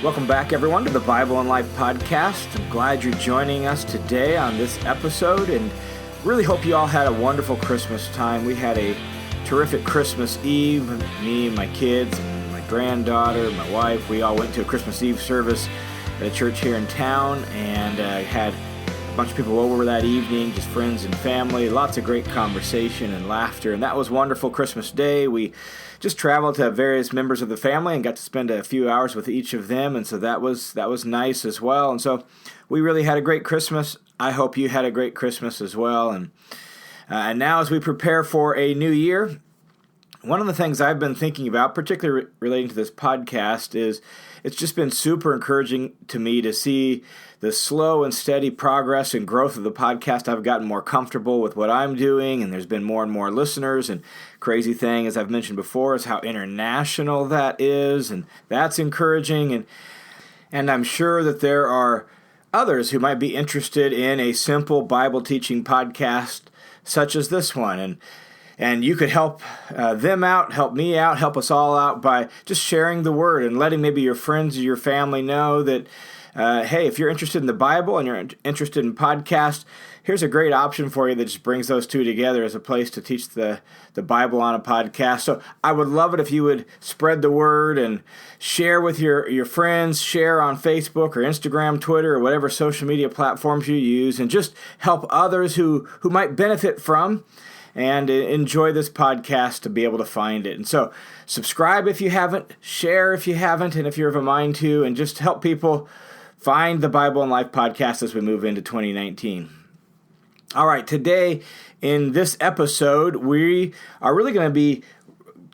Welcome back, everyone, to the Bible and Life podcast. I'm glad you're joining us today on this episode, and really hope you all had a wonderful Christmas time. We had a terrific Christmas Eve. Me and my kids, my granddaughter, my wife, we all went to a Christmas Eve service at a church here in town, and had a bunch of people over that evening, just friends and family. Lots of great conversation and laughter, and that was wonderful Christmas Day. We just traveled to various members of the family and got to spend a few hours with each of them, and so that was nice as well. And so we really had a great Christmas. I hope you had a great Christmas as well. And now as we prepare for a new year, one of the things I've been thinking about, particularly relating to this podcast, is it's just been super encouraging to me to see the slow and steady progress and growth of the podcast. I've gotten more comfortable with what I'm doing, and there's been more and more listeners. And crazy thing, as I've mentioned before, is how international that is, and that's encouraging. And I'm sure that there are others who might be interested in a simple Bible teaching podcast such as this one. And you could help them out, help me out, help us all out by just sharing the word and letting maybe your friends or your family know that, hey, if you're interested in the Bible and you're interested in podcasts, here's a great option for you that just brings those two together as a place to teach the Bible on a podcast. So I would love it if you would spread the word and share with your friends, share on Facebook or Instagram, Twitter, or whatever social media platforms you use, and just help others who might benefit from and enjoy this podcast to be able to find it. And so subscribe if you haven't, share if you haven't, and if you're of a mind to, and just help people find the Bible and Life podcast as we move into 2019. All right, today in this episode, we are really going to be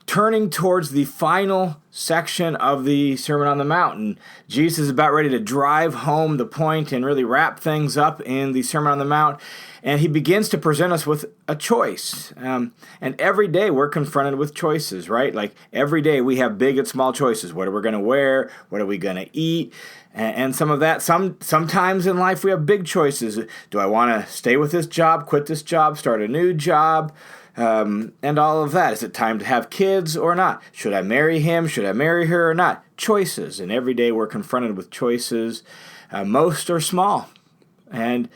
turning towards the final section of the Sermon on the Mount. And Jesus is about ready to drive home the point and really wrap things up in the Sermon on the Mount. And he begins to present us with a choice. And every day we're confronted with choices, right? Like every day we have big and small choices. What are we going to wear? What are we going to eat? And some of that, sometimes in life we have big choices. Do I want to stay with this job, quit this job, start a new job? And all of that. Is it time to have kids or not? Should I marry him? Should I marry her or not? Choices. And every day we're confronted with choices. Most are small. And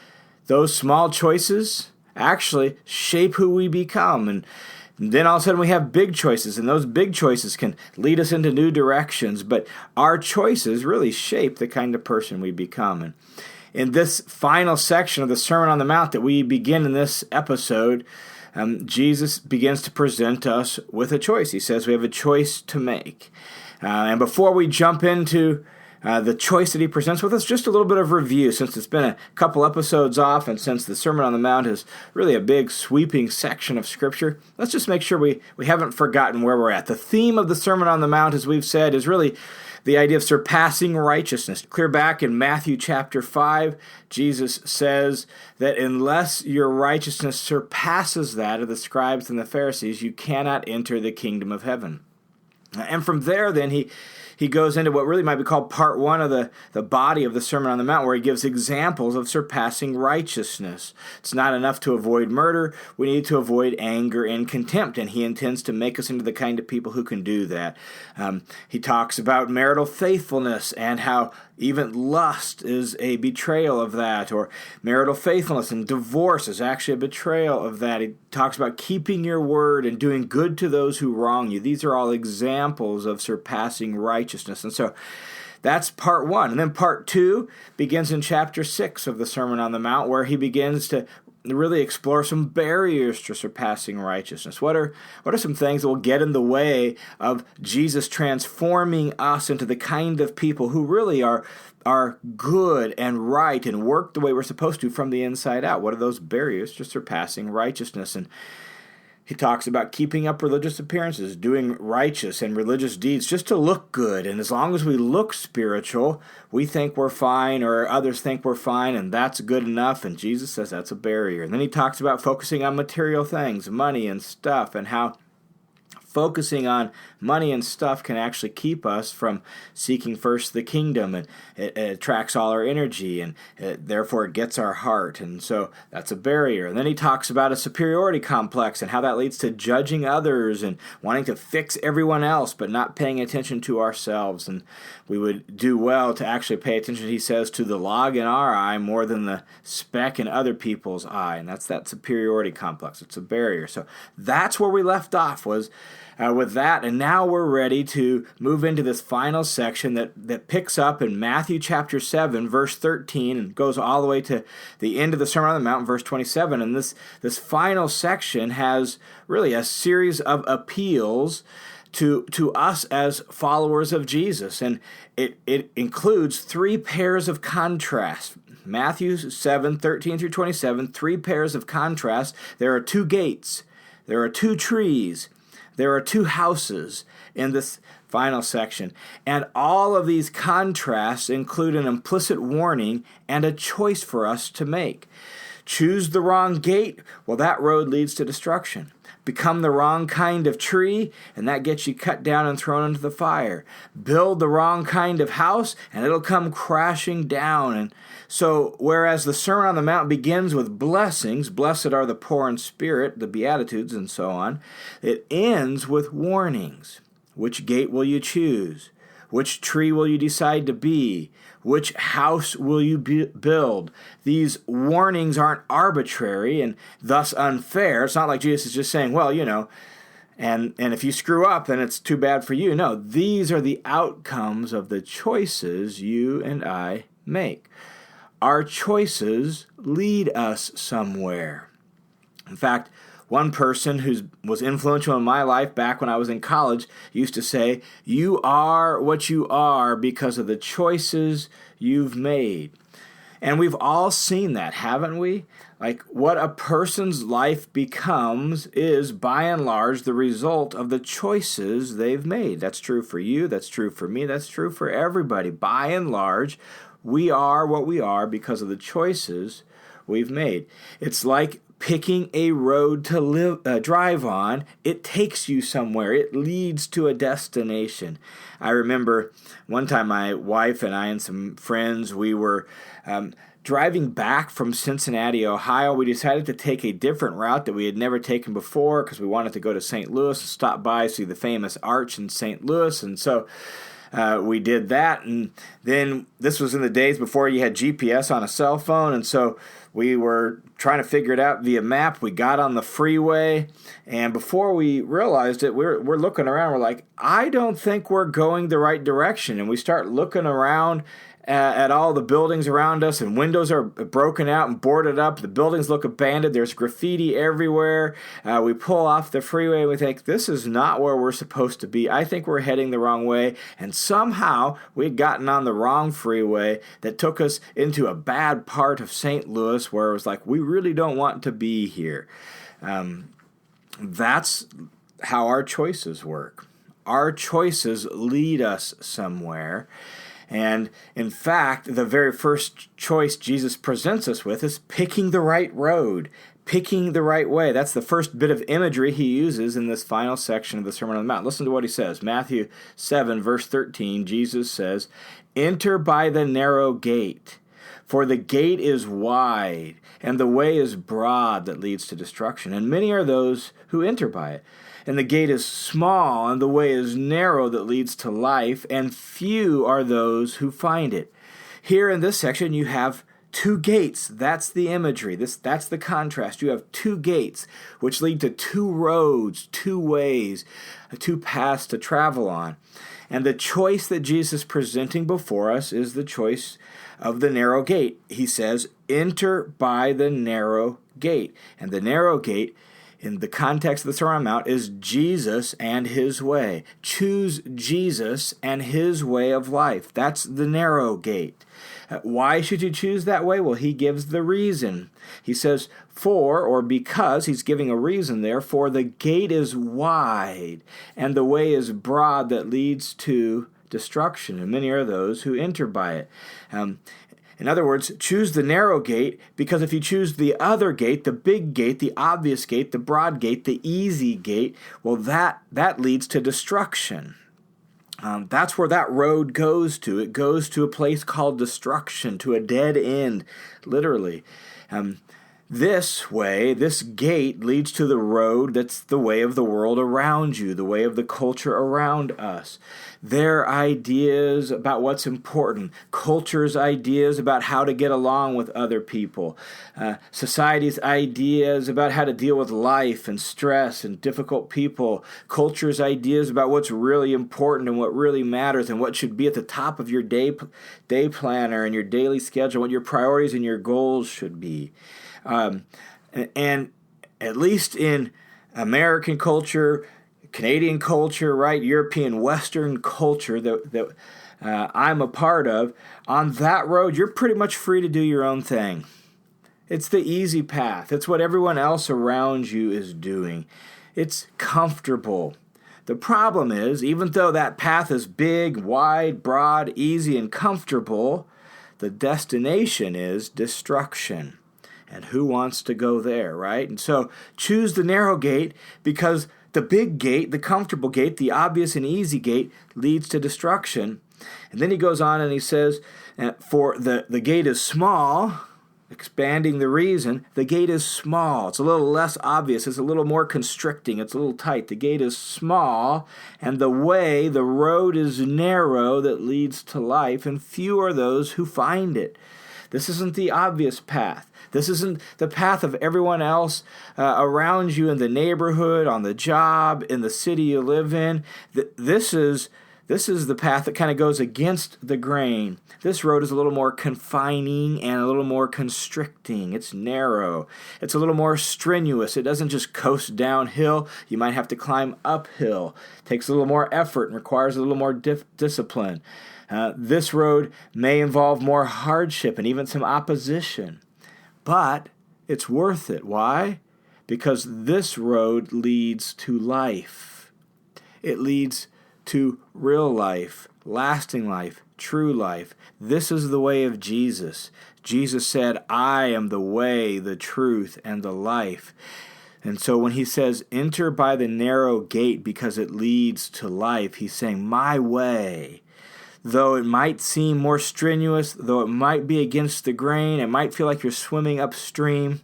those small choices actually shape who we become. And then all of a sudden we have big choices, and those big choices can lead us into new directions. But our choices really shape the kind of person we become. And in this final section of the Sermon on the Mount that we begin in this episode, Jesus begins to present us with a choice. He says we have a choice to make. And before we jump into the choice that he presents with us, just a little bit of review, since it's been a couple episodes off and since the Sermon on the Mount is really a big sweeping section of Scripture. Let's just make sure we haven't forgotten where we're at. The theme of the Sermon on the Mount, as we've said, is really the idea of surpassing righteousness. Clear back in Matthew chapter 5, Jesus says that unless your righteousness surpasses that of the scribes and the Pharisees, you cannot enter the kingdom of heaven. And from there, then, he goes into what really might be called part one of the body of the Sermon on the Mount, where he gives examples of surpassing righteousness. It's not enough to avoid murder. We need to avoid anger and contempt, and he intends to make us into the kind of people who can do that. He talks about marital faithfulness and how even lust is a betrayal of that, or marital faithfulness and divorce is actually a betrayal of that. He talks about keeping your word and doing good to those who wrong you. These are all examples of surpassing righteousness. And so that's part one. And then part two begins in chapter 6 of the Sermon on the Mount, where he begins to really explore some barriers to surpassing righteousness. What are some things that will get in the way of Jesus transforming us into the kind of people who really are good and right and work the way we're supposed to from the inside out? What are those barriers to surpassing righteousness? And he talks about keeping up religious appearances, doing righteous and religious deeds just to look good. And as long as we look spiritual, we think we're fine, or others think we're fine, and that's good enough. And Jesus says that's a barrier. And then he talks about focusing on material things, money and stuff, and how focusing on money and stuff can actually keep us from seeking first the kingdom, and it attracts all our energy, and therefore it gets our heart, and so that's a barrier. And then he talks about a superiority complex and how that leads to judging others and wanting to fix everyone else but not paying attention to ourselves. And we would do well to actually pay attention, he says, to the log in our eye more than the speck in other people's eye, and that's that superiority complex. It's a barrier. So that's where we left off, was with that, and now we're ready to move into this final section that picks up in Matthew chapter 7, verse 13, and goes all the way to the end of the Sermon on the Mount, verse 27. And this final section has really a series of appeals to us as followers of Jesus, and it includes three pairs of contrast. Matthew 7, 13 through 27, three pairs of contrast. There are two gates, there are two trees, there are two houses in this final section. And all of these contrasts include an implicit warning and a choice for us to make. Choose the wrong gate, well, that road leads to destruction. Become the wrong kind of tree, and that gets you cut down and thrown into the fire. Build the wrong kind of house, and it'll come crashing down. And so, whereas the Sermon on the Mount begins with blessings, blessed are the poor in spirit, the Beatitudes, and so on, it ends with warnings. Which gate will you choose? Which tree will you decide to be? Which house will you build? These warnings aren't arbitrary and thus unfair. It's not like Jesus is just saying, well, and if you screw up, then it's too bad for you. No, these are the outcomes of the choices you and I make. Our choices lead us somewhere. In fact, one person who was influential in my life back when I was in college used to say, you are what you are because of the choices you've made. And we've all seen that, haven't we? Like, what a person's life becomes is, by and large, the result of the choices they've made. That's true for you, that's true for me, that's true for everybody. By and large, we are what we are because of the choices we've made. It's like picking a road to drive on. It takes you somewhere. It leads to a destination. I remember one time my wife and I and some friends, we were driving back from Cincinnati, Ohio. We decided to take a different route that we had never taken before because we wanted to go to St. Louis and stop by, see the famous arch in St. Louis. And so we did that, and then this was in the days before you had GPS on a cell phone, and so we were trying to figure it out via map. We got on the freeway, and before we realized it, we're looking around. We're like, I don't think we're going the right direction, and we start looking around at all the buildings around us, and windows are broken out and boarded up. The buildings look abandoned. There's graffiti everywhere. We pull off the freeway, and we think, this is not where we're supposed to be. I think we're heading the wrong way. And somehow we'd gotten on the wrong freeway that took us into a bad part of St. Louis where it was like, we really don't want to be here. That's how our choices work. Our choices lead us somewhere. And in fact, the very first choice Jesus presents us with is picking the right road, picking the right way. That's the first bit of imagery he uses in this final section of the Sermon on the Mount. Listen to what he says. Matthew 7, verse 13, Jesus says, "Enter by the narrow gate, for the gate is wide, and the way is broad that leads to destruction, and many are those who enter by it. And the gate is small, and the way is narrow that leads to life, and few are those who find it." Here in this section, you have two gates. That's the imagery. That's the contrast. You have two gates, which lead to two roads, two ways, two paths to travel on. And the choice that Jesus is presenting before us is the choice of the narrow gate. He says, enter by the narrow gate. And the narrow gate, in the context of the Sermon on the Mount, is Jesus and his way. Choose Jesus and his way of life. That's the narrow gate. Why should you choose that way? Well, he gives the reason. He says, for, or because, he's giving a reason there, for the gate is wide, and the way is broad that leads to destruction, and many are those who enter by it. In other words, choose the narrow gate, because if you choose the other gate, the big gate, the obvious gate, the broad gate, the easy gate, well, that leads to destruction. That's where that road goes to. It goes to a place called destruction, to a dead end, literally. This way, this gate leads to the road that's the way of the world around you, the way of the culture around us. Their ideas about what's important, culture's ideas about how to get along with other people, society's ideas about how to deal with life and stress and difficult people, culture's ideas about what's really important and what really matters and what should be at the top of your day planner and your daily schedule, what your priorities and your goals should be. And at least in American culture, Canadian culture, right, European, Western culture that I'm a part of, on that road, you're pretty much free to do your own thing. It's the easy path. It's what everyone else around you is doing. It's comfortable. The problem is, even though that path is big, wide, broad, easy, and comfortable, the destination is destruction. And who wants to go there, right? And so choose the narrow gate, because the big gate, the comfortable gate, the obvious and easy gate leads to destruction. And then he goes on and he says, for the gate is small, expanding the reason, the gate is small. It's a little less obvious. It's a little more constricting. It's a little tight. The gate is small, and the road is narrow that leads to life, and few are those who find it. This isn't the obvious path. This isn't the path of everyone else around you in the neighborhood, on the job, in the city you live in. This is the path that kind of goes against the grain. This road is a little more confining and a little more constricting. It's narrow. It's a little more strenuous. It doesn't just coast downhill. You might have to climb uphill. It takes a little more effort and requires a little more discipline. This road may involve more hardship and even some opposition. But it's worth it. Why? Because this road leads to life. It leads to real life, lasting life, true life. This is the way of Jesus. Jesus said, I am the way, the truth, and the life. And so when he says, enter by the narrow gate because it leads to life, he's saying, my way. Though it might seem more strenuous, though it might be against the grain, it might feel like you're swimming upstream,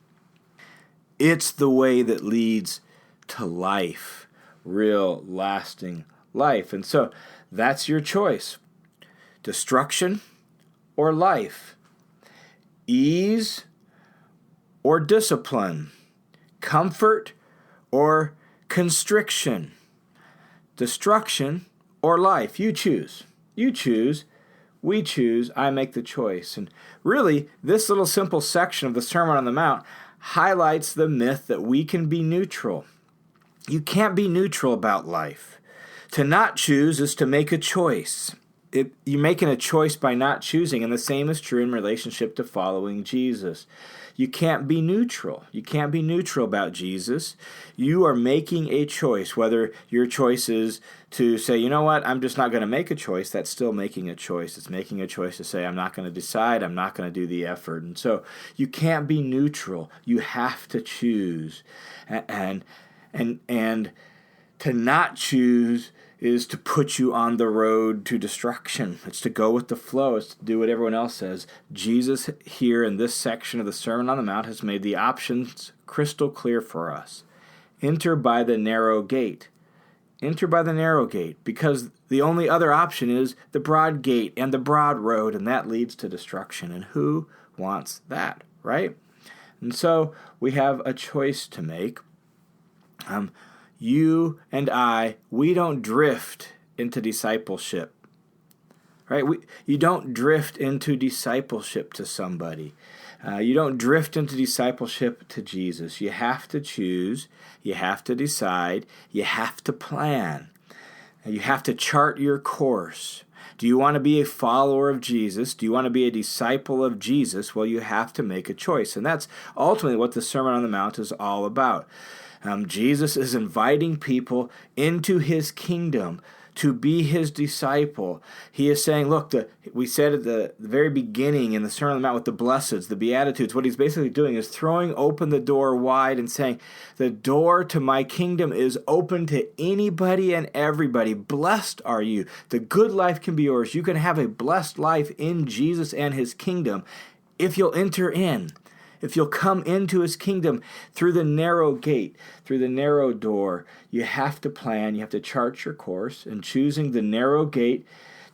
it's the way that leads to life, real, lasting life. And so that's your choice. Destruction or life. Ease or discipline. Comfort or constriction. Destruction or life. You choose. You choose, we choose, I make the choice. And really, this little simple section of the Sermon on the Mount highlights the myth that we can be neutral. You can't be neutral about life. To not choose is to make a choice. You're making a choice by not choosing, and the same is true in relationship to following Jesus. You can't be neutral. You can't be neutral about Jesus. You are making a choice, whether your choice is to say, you know what, I'm just not going to make a choice. That's still making a choice. It's making a choice to say, I'm not going to decide. I'm not going to do the effort. And so you can't be neutral. You have to choose. And to not choose is to put you on the road to destruction. It's to go with the flow. It's to do what everyone else says. Jesus here in this section of the Sermon on the Mount has made the options crystal clear for us. Enter by the narrow gate. Enter by the narrow gate, because the only other option is the broad gate and the broad road, and that leads to destruction. And who wants that, right? And so we have a choice to make. You and I, we don't drift into discipleship, right? You don't drift into discipleship to somebody. You don't drift into discipleship to Jesus. You have to choose. You have to decide. You have to plan. You have to chart your course. Do you want to be a follower of Jesus? Do you want to be a disciple of Jesus? Well, you have to make a choice. And that's ultimately what the Sermon on the Mount is all about. Jesus is inviting people into his kingdom to be his disciple. He is saying, look, we said at the very beginning in the Sermon on the Mount with the Blesseds, the Beatitudes, what he's basically doing is throwing open the door wide and saying, the door to my kingdom is open to anybody and everybody. Blessed are you. The good life can be yours. You can have a blessed life in Jesus and his kingdom if you'll enter in. If you'll come into his kingdom through the narrow gate, through the narrow door, you have to plan, you have to chart your course. And choosing the narrow gate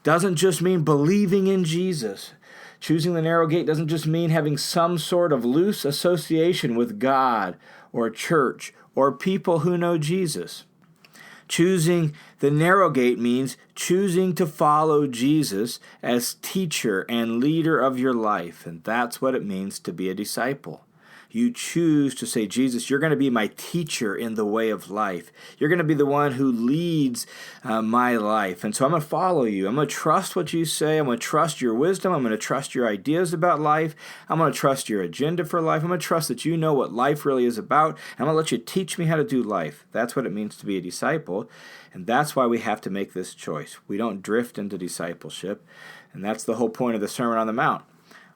doesn't just mean believing in Jesus. Choosing the narrow gate doesn't just mean having some sort of loose association with God or church or people who know Jesus. Choosing the narrow gate means choosing to follow Jesus as teacher and leader of your life. And that's what it means to be a disciple. You choose to say, Jesus, you're going to be my teacher in the way of life. You're going to be the one who leads my life. And so I'm going to follow you. I'm going to trust what you say. I'm going to trust your wisdom. I'm going to trust your ideas about life. I'm going to trust your agenda for life. I'm going to trust that you know what life really is about. And I'm going to let you teach me how to do life. That's what it means to be a disciple. And that's why we have to make this choice. We don't drift into discipleship. And that's the whole point of the Sermon on the Mount.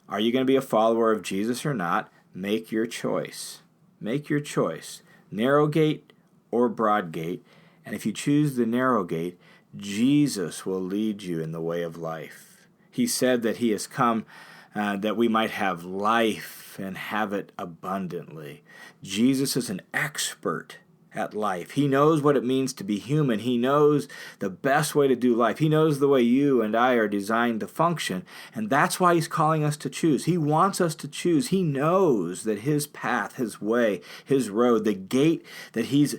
Are you going to be a follower of Jesus or not? Make your choice. Make your choice. Narrow gate or broad gate. And if you choose the narrow gate, Jesus will lead you in the way of life. He said that he has come that we might have life and have it abundantly. Jesus is an expert at life. He knows what it means to be human. He knows the best way to do life. He knows the way you and I are designed to function. And that's why he's calling us to choose. He wants us to choose. He knows that his path, his way, his road, the gate that he's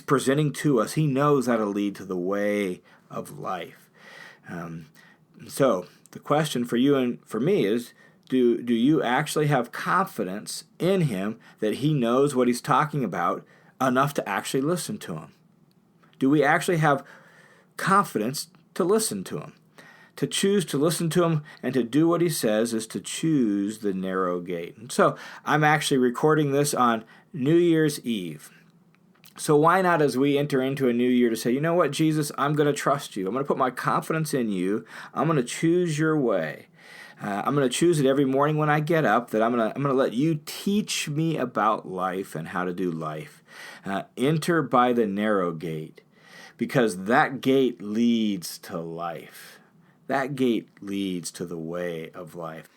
presenting to us, he knows that'll lead to the way of life. So the question for you and for me is, do you actually have confidence in him that he knows what he's talking about enough to actually listen to him? Do we actually have confidence to listen to him? To choose to listen to him and to do what he says is to choose the narrow gate. And so I'm actually recording this on New Year's Eve. So why not, as we enter into a new year, to say, you know what, Jesus, I'm going to trust you. I'm going to put my confidence in you. I'm going to choose your way. I'm going to choose it every morning when I get up, that I'm going to let you teach me about life and how to do life. Enter by the narrow gate, because that gate leads to life. That gate leads to the way of life.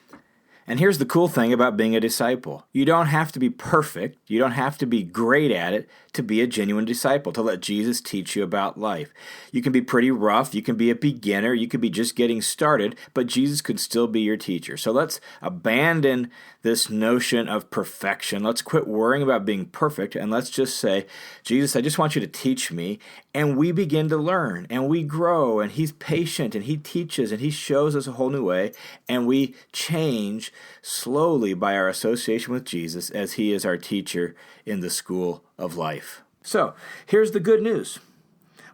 And here's the cool thing about being a disciple. You don't have to be perfect. You don't have to be great at it to be a genuine disciple, to let Jesus teach you about life. You can be pretty rough. You can be a beginner. You could be just getting started, but Jesus could still be your teacher. So let's abandon this notion of perfection. Let's quit worrying about being perfect, and let's just say, Jesus, I just want you to teach me. And we begin to learn, and we grow, and he's patient, and he teaches, and he shows us a whole new way, and we change slowly by our association with Jesus as he is our teacher in the school of life. So here's the good news.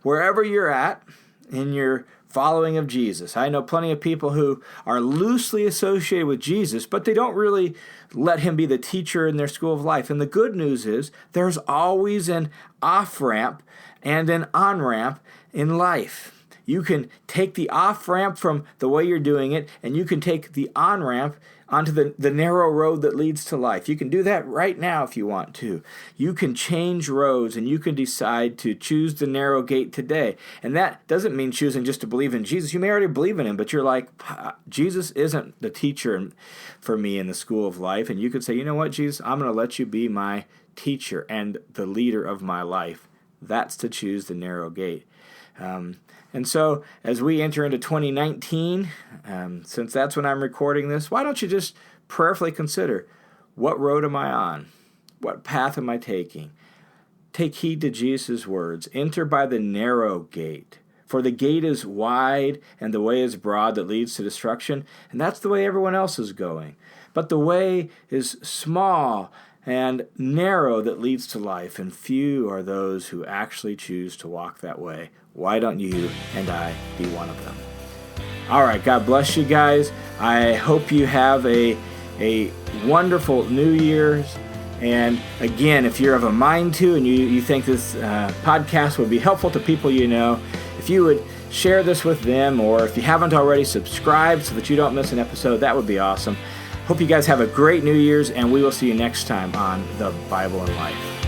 Wherever you're at in your following of Jesus, I know plenty of people who are loosely associated with Jesus, but they don't really let him be the teacher in their school of life. And the good news is there's always an off-ramp and an on-ramp in life. You can take the off-ramp from the way you're doing it, and you can take the on-ramp onto the narrow road that leads to life. You can do that right now if you want to. You can change roads, and you can decide to choose the narrow gate today. And that doesn't mean choosing just to believe in Jesus. You may already believe in him, but you're like, Jesus isn't the teacher for me in the school of life. And you could say, you know what, Jesus, I'm going to let you be my teacher and the leader of my life. That's to choose the narrow gate. And so as we enter into 2019, since that's when I'm recording this, why don't you just prayerfully consider, what road am I on? What path am I taking? Take heed to Jesus' words. Enter by the narrow gate. For the gate is wide and the way is broad that leads to destruction. And that's the way everyone else is going. But the way is small and narrow that leads to life, and few are those who actually choose to walk that way. Why don't you and I be one of them? All right, God bless you guys. I hope you have a wonderful New Year's. And again, if you're of a mind to, and you think this podcast would be helpful to people you know, if you would share this with them, or if you haven't already, subscribe so that you don't miss an episode. That would be awesome. Hope you guys have a great New Year's, and we will see you next time on The Bible in Life.